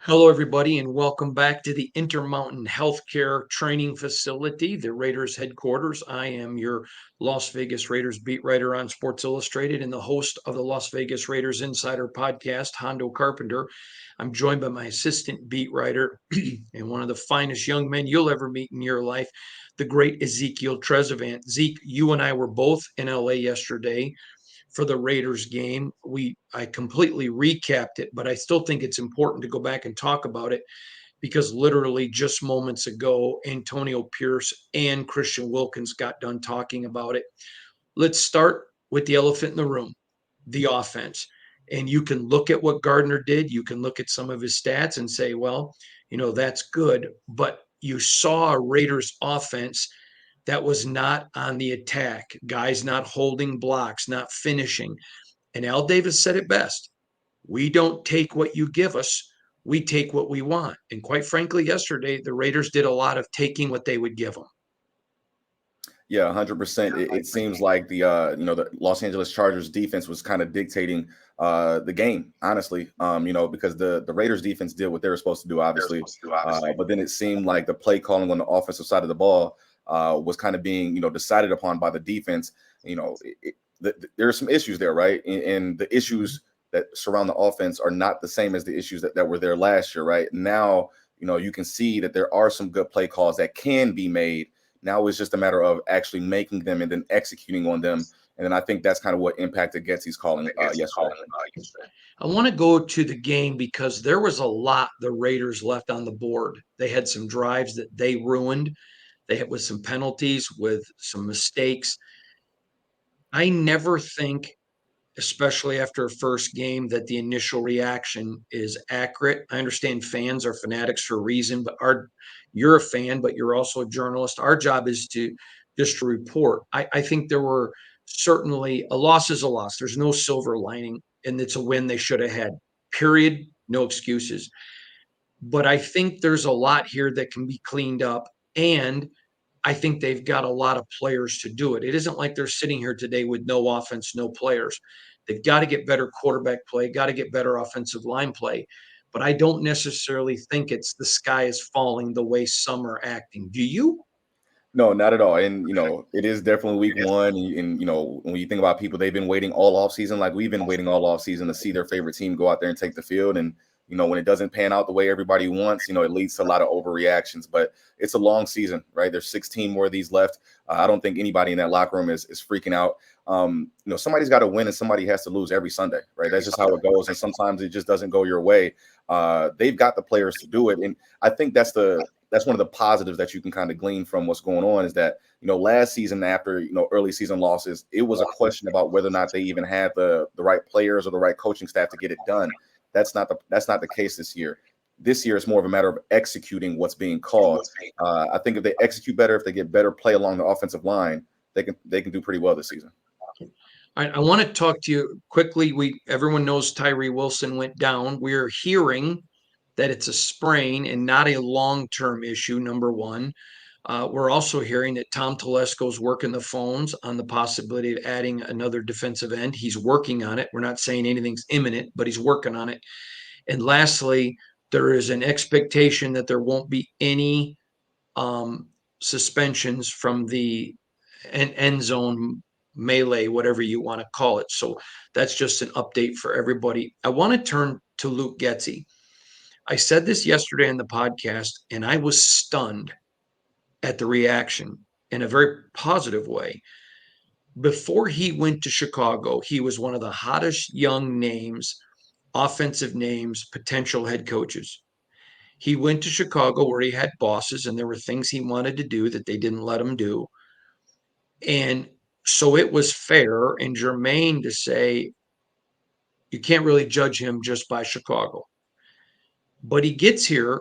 Hello, everybody, and welcome back to the Intermountain Healthcare Training Facility, the Raiders headquarters. I am your Las Vegas Raiders beat writer on Sports Illustrated and the host of the Las Vegas Raiders Insider podcast, Hondo Carpenter. I'm joined by my assistant beat writer and one of the finest young men you'll ever meet in your life, the great Ezekiel Trezevant. Zeke, you and I were both in LA yesterday for the Raiders game. I completely recapped it, but I still think it's important to go back and talk about it because literally just moments ago, Antonio Pierce and Christian Wilkins got done talking about it. Let's start with the elephant in the room, the offense. And you can look at what Gardner did. You can look at some of his stats and say, well, that's good. But you saw a Raiders offense that was not on the attack, guys not holding blocks, not finishing. And Al Davis said it best. We don't take what you give us. We take what we want. And quite frankly, yesterday, the Raiders did a lot of taking what they would give them. Yeah, 100%. It seems like the Los Angeles Chargers defense was kind of dictating the game, honestly. Because the Raiders defense did what they were supposed to do, obviously. But then it seemed like the play calling on the offensive side of the ball was kind of being, decided upon by the defense. There are some issues there, right? And the issues that surround the offense are not the same as the issues that were there last year, right? Now, you can see that there are some good play calls that can be made. Now it's just a matter of actually making them and then executing on them. And then I think that's kind of what impacted Getsy's calling yesterday. I want to go to the game because there was a lot the Raiders left on the board. They had some drives that they ruined. They had with some penalties, with some mistakes. I never think, especially after a first game, that the initial reaction is accurate. I understand fans are fanatics for a reason, but you're a fan, but you're also a journalist. Our job is to just to report. I think there were certainly a loss is a loss. There's no silver lining, and it's a win they should have had. Period. No excuses. But I think there's a lot here that can be cleaned up. And I think they've got a lot of players to do it. It isn't like they're sitting here today with no offense, no players. They've got to get better quarterback play, got to get better offensive line play. But I don't necessarily think it's the sky is falling the way some are acting. Do you? No, not at all. And it is definitely week one. And when you think about people, they've been waiting all off season, like we've been waiting all off season to see their favorite team go out there and take the field. And when it doesn't pan out the way everybody wants, it leads to a lot of overreactions. But it's a long season, right? There's 16 more of these left. I don't think anybody in that locker room is freaking out. Somebody's got to win and somebody has to lose every Sunday, right? That's just how it goes. And sometimes it just doesn't go your way. They've got the players to do it. And I think that's one of the positives that you can kind of glean from what's going on is that, last season after, early season losses, it was a question about whether or not they even had the right players or the right coaching staff to get it done. That's not the case this year. This year, it's more of a matter of executing what's being called. I think if they execute better, if they get better play along the offensive line, they can do pretty well this season. All right, I want to talk to you quickly. Everyone knows Tyree Wilson went down. We're hearing that it's a sprain and not a long-term issue, number one. We're also hearing that Tom Telesco's working the phones on the possibility of adding another defensive end. He's working on it. We're not saying anything's imminent, but he's working on it. And lastly, there is an expectation that there won't be any suspensions from the end zone melee, whatever you want to call it. So that's just an update for everybody. I want to turn to Luke Getsy. I said this yesterday on the podcast, and I was stunned at the reaction in a very positive way. Before he went to Chicago, he was one of the hottest young names, offensive names, potential head coaches. He went to Chicago where he had bosses and there were things he wanted to do that they didn't let him do. And so it was fair and germane to say you can't really judge him just by Chicago. But he gets here,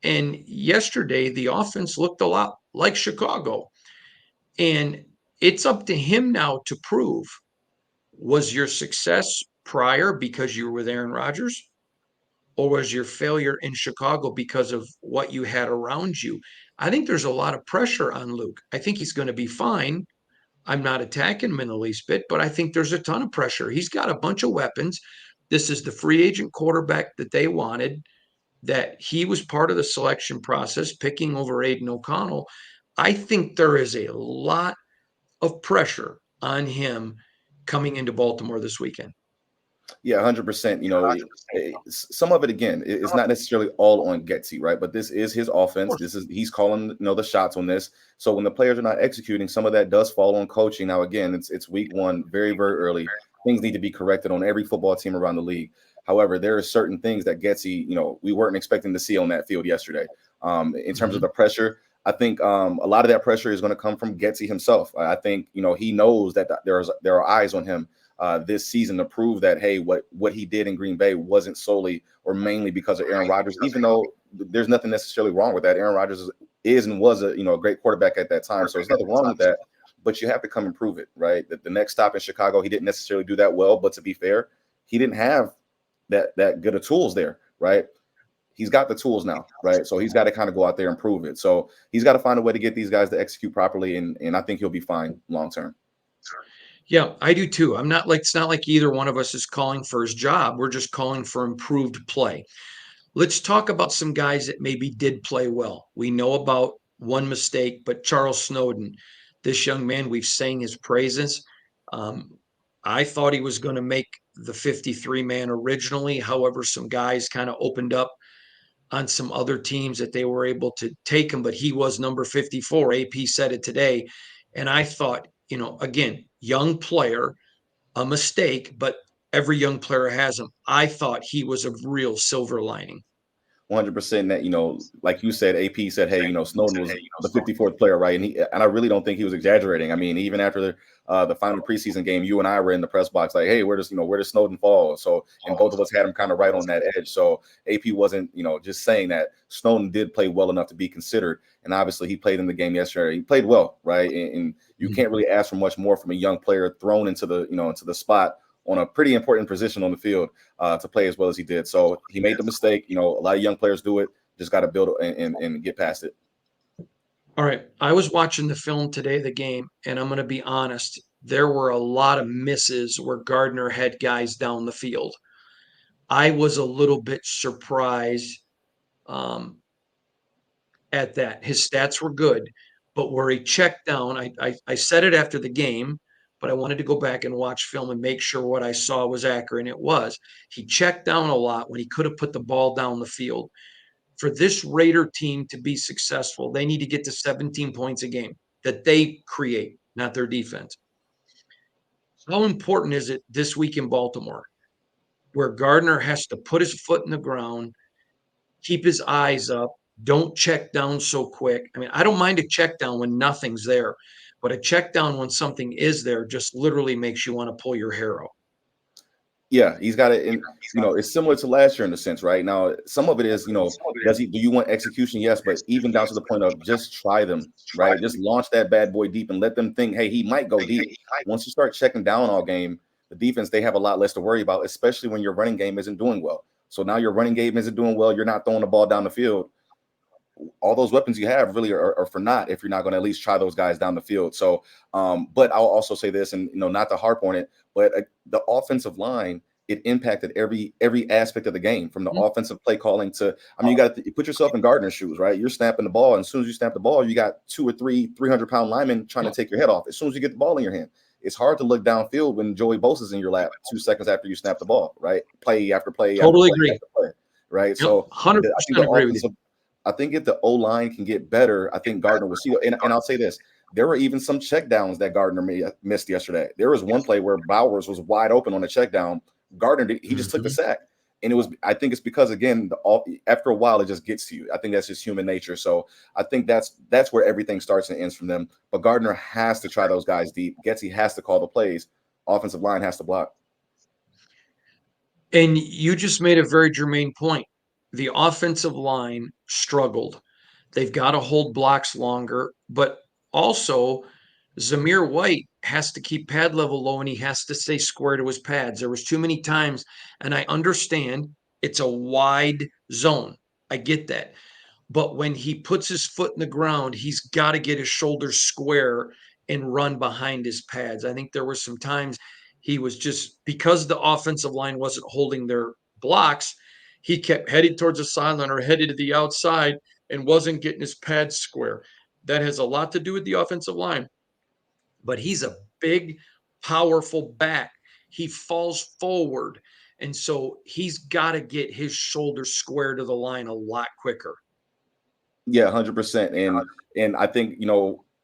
and yesterday the offense looked a lot like Chicago. And it's up to him now to prove, was your success prior because you were with Aaron Rodgers? Or was your failure in Chicago because of what you had around you? I think there's a lot of pressure on Luke. I think he's going to be fine. I'm not attacking him in the least bit, but I think there's a ton of pressure. He's got a bunch of weapons. This is the free agent quarterback that they wanted. that he was part of the selection process, picking over Aiden O'Connell. I think there is a lot of pressure on him coming into Baltimore this weekend. Yeah, 100%. Some of it again is not necessarily all on Getsy, right? But this is his Of offense. course. This is he's calling the shots on this. So when the players are not executing, some of that does fall on coaching. Now again, it's week one, very very early. Things need to be corrected on every football team around the league. However, there are certain things that Getsy, we weren't expecting to see on that field yesterday. In terms of Mhm. the pressure, I think a lot of that pressure is going to come from Getsy himself. I think he knows that there are eyes on him this season to prove that hey, what he did in Green Bay wasn't solely or mainly because of Aaron Rodgers, even though there's nothing necessarily wrong with that. Aaron Rodgers is and was a great quarterback at that time, so there's nothing wrong with that. But you have to come and prove it, right? The next stop in Chicago, he didn't necessarily do that well, but to be fair, he didn't have that good of tools there, right? He's got the tools now, right? So he's got to kind of go out there and prove it. So he's got to find a way to get these guys to execute properly, and I think he'll be fine long term. Yeah, I do too. I'm not like, it's not like either one of us is calling for his job. We're just calling for improved play. Let's talk about some guys that maybe did play well. We know about one mistake, but Charles Snowden, this young man, we've sang his praises. Um, I thought he was going to make the 53 man originally. However, some guys kind of opened up on some other teams that they were able to take him, but he was number 54. AP said it today. And I thought, again, young player, a mistake, but every young player has them. I thought he was a real silver lining. 100% that like you said, AP said, hey, Snowden was the 54th player, right? And I really don't think he was exaggerating. I mean, even after the final preseason game, you and I were in the press box like, hey, where does Snowden fall? So, and both of us had him kind of right on that edge. So AP wasn't just saying that. Snowden did play well enough to be considered, and obviously he played in the game yesterday. He played well, right? And you can't really ask for much more from a young player thrown into the spot on a pretty important position on the field to play as well as he did. So he made the mistake. A lot of young players do it. Just got to build and get past it. All right. I was watching the film today, the game, and I'm going to be honest. There were a lot of misses where Gardner had guys down the field. I was a little bit surprised um, at that. His stats were good, but where he checked down, I said it after the game, but I wanted to go back and watch film and make sure what I saw was accurate. And it was. He checked down a lot when he could have put the ball down the field. For this Raider team to be successful, they need to get to 17 points a game that they create, not their defense. How important is it this week in Baltimore, where Gardner has to put his foot in the ground, keep his eyes up, don't check down so quick? I mean, I don't mind a check down when nothing's there, but a check down when something is there just literally makes you want to pull your hair out. Yeah, he's got it. And it's similar to last year in the sense, right? Now, some of it is, do you want execution? Yes, but even down to the point of just try them, right? Just launch that bad boy deep and let them think, hey, he might go deep. Once you start checking down all game, the defense, they have a lot less to worry about, especially when your running game isn't doing well. So now your running game isn't doing well. You're not throwing the ball down the field. All those weapons you have really are for naught if you're not going to at least try those guys down the field. So, but I'll also say this, and not to harp on it, but the offensive line, it impacted every aspect of the game, from the offensive play calling to, I mean, you got to put yourself in Gardner's shoes, right? You're snapping the ball, and as soon as you snap the ball, you got 2 or 3 300-pound linemen trying to take your head off. As soon as you get the ball in your hand, it's hard to look downfield when Joey Bosa's in your lap 2 seconds after you snap the ball, right? Play after play after Totally play agree. after play, right? Yep, So I think 100% the agree with you. offensive I think if the O line can get better, I think Gardner will see. And I'll say this: there were even some checkdowns that Gardner missed yesterday. There was one play where Bowers was wide open on a check down. Gardner, he just took the Mhm. sack, and it was. I think it's because again, after a while, it just gets to you. I think that's just human nature. So I think that's where everything starts and ends from them. But Gardner has to try those guys deep. Getsy has to call the plays. Offensive line has to block. And you just made a very germane point. The offensive line struggled. They've got to hold blocks longer, but also Zamir White has to keep pad level low and he has to stay square to his pads. There was too many times, and I understand it's a wide zone. I get that. But when he puts his foot in the ground, he's got to get his shoulders square and run behind his pads. I think there were some times he was just, because the offensive line wasn't holding their blocks, he kept heading towards the sideline or headed to the outside and wasn't getting his pads square. That has a lot to do with the offensive line, but he's a big, powerful back. He falls forward. And so he's got to get his shoulders square to the line a lot quicker. Yeah, 100%. And I think,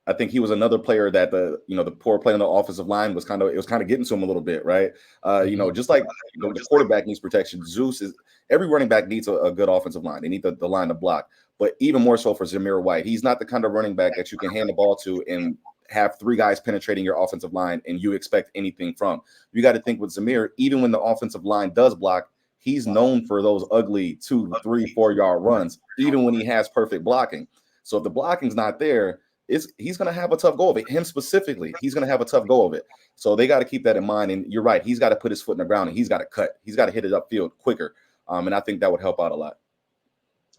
I think he was another player that the poor play on the offensive line was kind of getting to him a little bit, right? Mhm. Just like the quarterback needs protection, Zeus is every running back needs a good offensive line. They need the line to block, but even more so for Zamir White. He's not the kind of running back that you can hand the ball to and have three guys penetrating your offensive line and you expect anything from. You got to think with Zamir, even when the offensive line does block, he's known for those ugly 2, 3, 4 yard runs, even when he has perfect blocking. So if the blocking's not there, he's going to have a tough go of it. Him specifically, he's going to have a tough go of it. So they got to keep that in mind. And you're right, he's got to put his foot in the ground and he's got to cut. He's got to hit it upfield quicker. And I think that would help out a lot.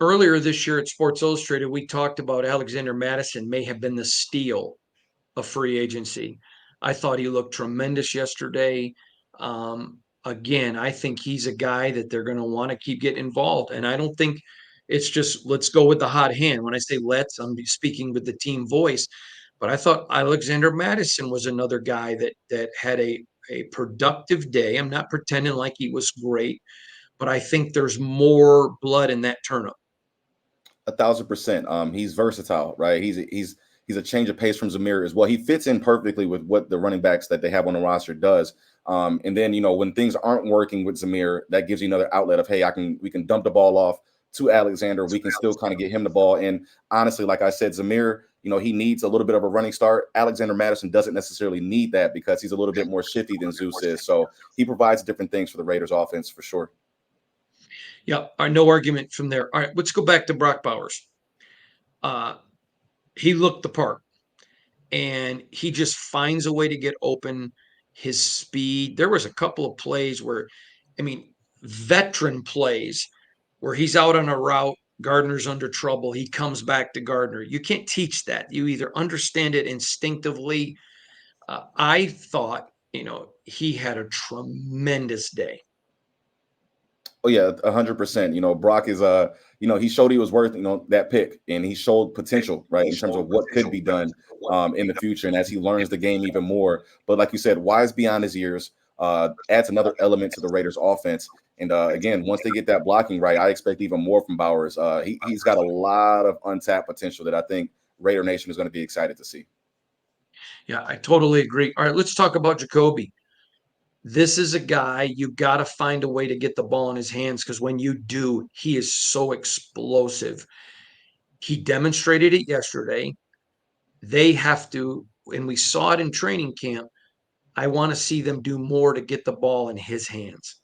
Earlier this year at Sports Illustrated, we talked about Alexander Madison may have been the steal of free agency. I thought he looked tremendous yesterday. Again, I think he's a guy that they're going to want to keep getting involved. And I don't think it's just let's go with the hot hand. When I say let's, I'm speaking with the team voice. But I thought Alexander Madison was another guy that had a productive day. I'm not pretending like he was great, but I think there's more blood in that turnip. 1,000%. He's versatile, right? He's a change of pace from Zamir as well. He fits in perfectly with what the running backs that they have on the roster does. And then when things aren't working with Zamir, that gives you another outlet of, hey, we can dump the ball off to Alexander. We can still kind of get him the ball. And honestly, like I said, Zamir, he needs a little bit of a running start. Alexander Madison doesn't necessarily need that because he's a little bit more shifty than Zeus is. So he provides different things for the Raiders offense for sure. Yeah, no argument from there. All right, let's go back to Brock Bowers. Uh, he looked the part, and he just finds a way to get open. His speed. There was a couple of plays where, I mean, veteran plays where he's out on a route. Gardner's under trouble. He comes back to Gardner. You can't teach that. You either understand it instinctively. I thought, he had a tremendous day. Oh yeah, 100%. Brock is he showed he was worth that pick, and he showed potential right in terms of what could be done in the future, and as he learns the game even more. But like you said, wise beyond his years, adds another element to the Raiders' offense. And again, once they get that blocking right, I expect even more from Bowers. He's got a lot of untapped potential that I think Raider Nation is going to be excited to see. Yeah, I totally agree. All right, let's talk about Jacoby. This is a guy you got to find a way to get the ball in his hands because when you do, he is so explosive. He demonstrated it yesterday. They have to, and we saw it in training camp. I want to see them do more to get the ball in his hands.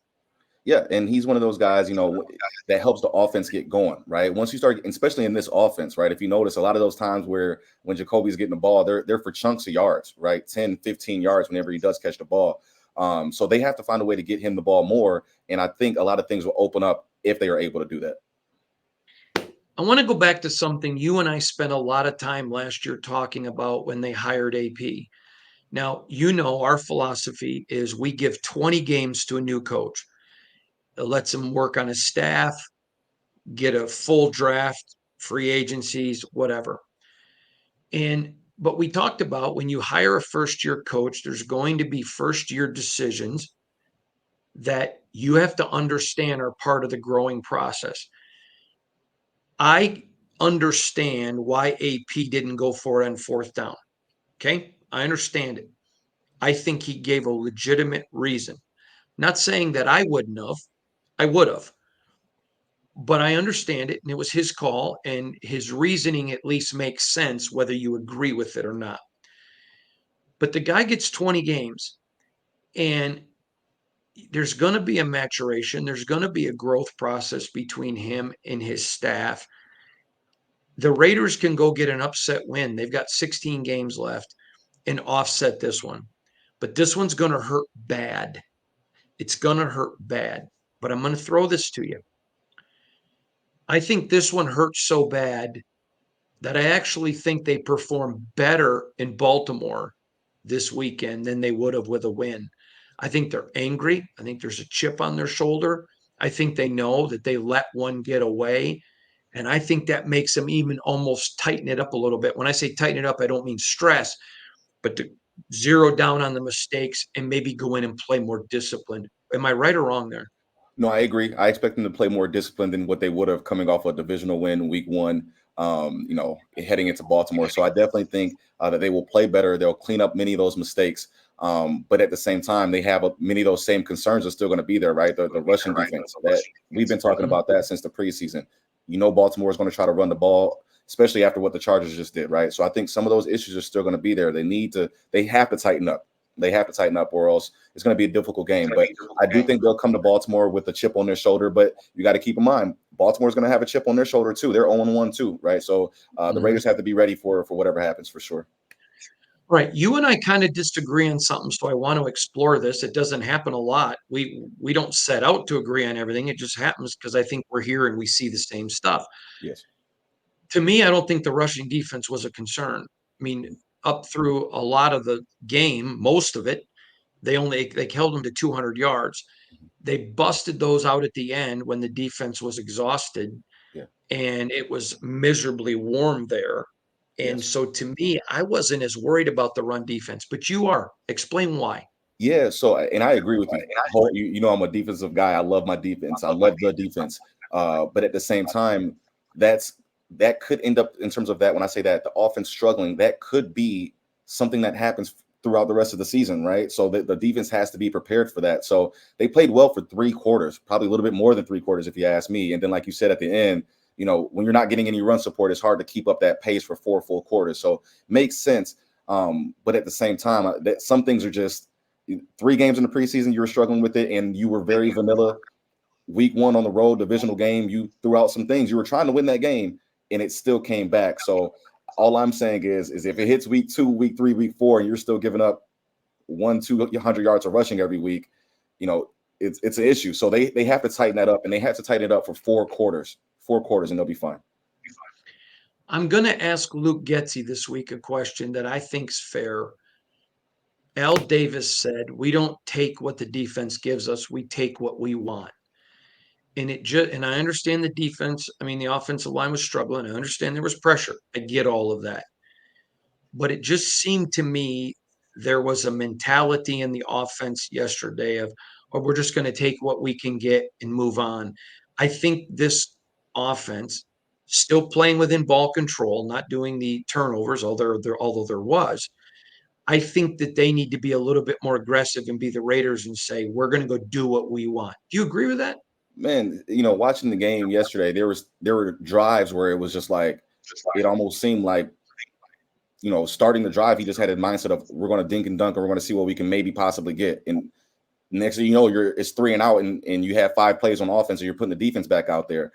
Yeah, and he's one of those guys, that helps the offense get going, right? Once you start, especially in this offense, right? If you notice a lot of those times where when Jacoby's getting the ball, they're for chunks of yards, right? 10, 15 yards whenever he does catch the ball. So they have to find a way to get him the ball more. And I think a lot of things will open up if they are able to do that. I want to go back to something you and I spent a lot of time last year talking about when they hired AP. Now, our philosophy is we give 20 games to a new coach. It lets him work on his staff, get a full draft, free agencies, whatever. But we talked about when you hire a first year coach, there's going to be first year decisions that you have to understand are part of the growing process. I understand why AP didn't go for it on fourth down. Okay. I understand it. I think he gave a legitimate reason. Not saying that I wouldn't have, I would have, but I understand it. And it was his call, and his reasoning at least makes sense, whether you agree with it or not. But the guy gets 20 games, and there's going to be a maturation, there's going to be a growth process between him and his staff. The Raiders can go get an upset win. They've got 16 games left and offset this one. But this one's going to hurt bad. It's going to hurt bad. But I'm going to throw this to you. I think this one hurts so bad that I actually think they perform better in Baltimore this weekend than they would have with a win. I think they're angry. I think there's a chip on their shoulder. I think they know that they let one get away. And I think that makes them even almost tighten it up a little bit. When I say tighten it up, I don't mean stress, but to zero down on the mistakes and maybe go in and play more disciplined. Am I right or wrong there? No, I agree. I expect them to play more disciplined than what they would have coming off a divisional win week one, heading into Baltimore. So I definitely think that they will play better. They'll clean up many of those mistakes. But at the same time, they have many of those same concerns are still going to be there, right? The rushing defense that we've been talking about that since the preseason. Baltimore is going to try to run the ball, especially after what the Chargers just did, right? So I think some of those issues are still going to be there. They have to tighten up. They have to tighten up, or else it's going to be a difficult game. But I do think they'll come to Baltimore with a chip on their shoulder. But you got to keep in mind, Baltimore's going to have a chip on their shoulder too. They're 0-1 too, right? So the Raiders have to be ready for whatever happens for sure. Right. You and I kind of disagree on something, so I want to explore this. It doesn't happen a lot. We don't set out to agree on everything. It just happens because I think we're here and we see the same stuff. Yes. To me, I don't think the rushing defense was a concern. I mean, up through a lot of the game, most of it, they held them to 200 yards. They busted those out at the end when the defense was exhausted Yeah. and it was miserably warm there. And Yes. so to me, I wasn't as worried about the run defense, but you are. Explain why. Yeah, so and I agree with you. I'm a defensive guy. I love my defense. I love the defense. But at the same time, that could end up in terms of that. When I say that the offense struggling, that could be something that happens throughout the rest of the season, right? So the defense has to be prepared for that. So they played well for 3 quarters, probably a little bit more than 3 quarters, if you ask me. And then, like you said at the end, when you're not getting any run support, it's hard to keep up that pace for 4 full quarters. So makes sense. But at the same time, that some things are just 3 games in the preseason, you were struggling with it, and you were very vanilla. Week one on the road, divisional game, you threw out some things. You were trying to win that game, and it still came back. So all I'm saying is if it hits week 2, week 3, week 4, and you're still giving up 100-200 yards of rushing every week, it's an issue. So they have to tighten that up, and they have to tighten it up for 4 quarters, and they'll be fine. I'm going to ask Luke Getsy this week a question that I think's fair. Al Davis said, "We don't take what the defense gives us; we take what we want." And I understand the defense. I mean, the offensive line was struggling. I understand there was pressure. I get all of that, but it just seemed to me there was a mentality in the offense yesterday of, "Oh, we're just going to take what we can get and move on." I think this offense, still playing within ball control, not doing the turnovers, although there was. I think that they need to be a little bit more aggressive and be the Raiders and say, "We're going to go do what we want." Do you agree with that? Man, watching the game yesterday, there were drives where it was just like it almost seemed like starting the drive, he just had a mindset of we're going to dink and dunk and we're going to see what we can maybe possibly get. And next thing you know, it's 3 and out, and you have 5 plays on offense, and you're putting the defense back out there.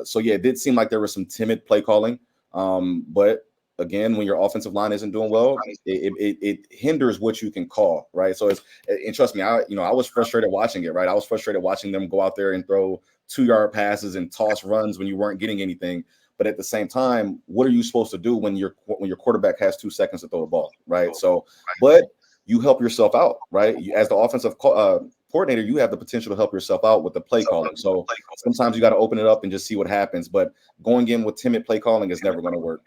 So yeah, it did seem like there was some timid play calling. But again, when your offensive line isn't doing well, it hinders what you can call, right? So and trust me, I was frustrated watching it, right? I was frustrated watching them go out there and throw 2-yard passes and toss runs when you weren't getting anything. But at the same time, what are you supposed to do when your quarterback has 2 seconds to throw the ball, right? So, but you help yourself out, right? As the offensive coordinator, you have the potential to help yourself out with the play calling. So sometimes you got to open it up and just see what happens. But going in with timid play calling is never going to work.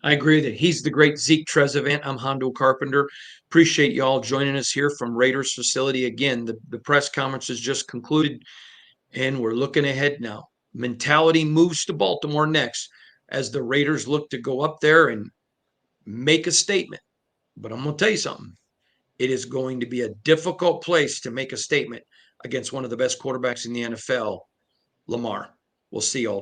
I agree that he's the great Zeke Trezevant. I'm Hondo Carpenter. Appreciate y'all joining us here from Raiders facility. Again, the press conference has just concluded, and we're looking ahead now. Mentality moves to Baltimore next as the Raiders look to go up there and make a statement. But I'm going to tell you something. It is going to be a difficult place to make a statement against one of the best quarterbacks in the NFL, Lamar. We'll see y'all tomorrow.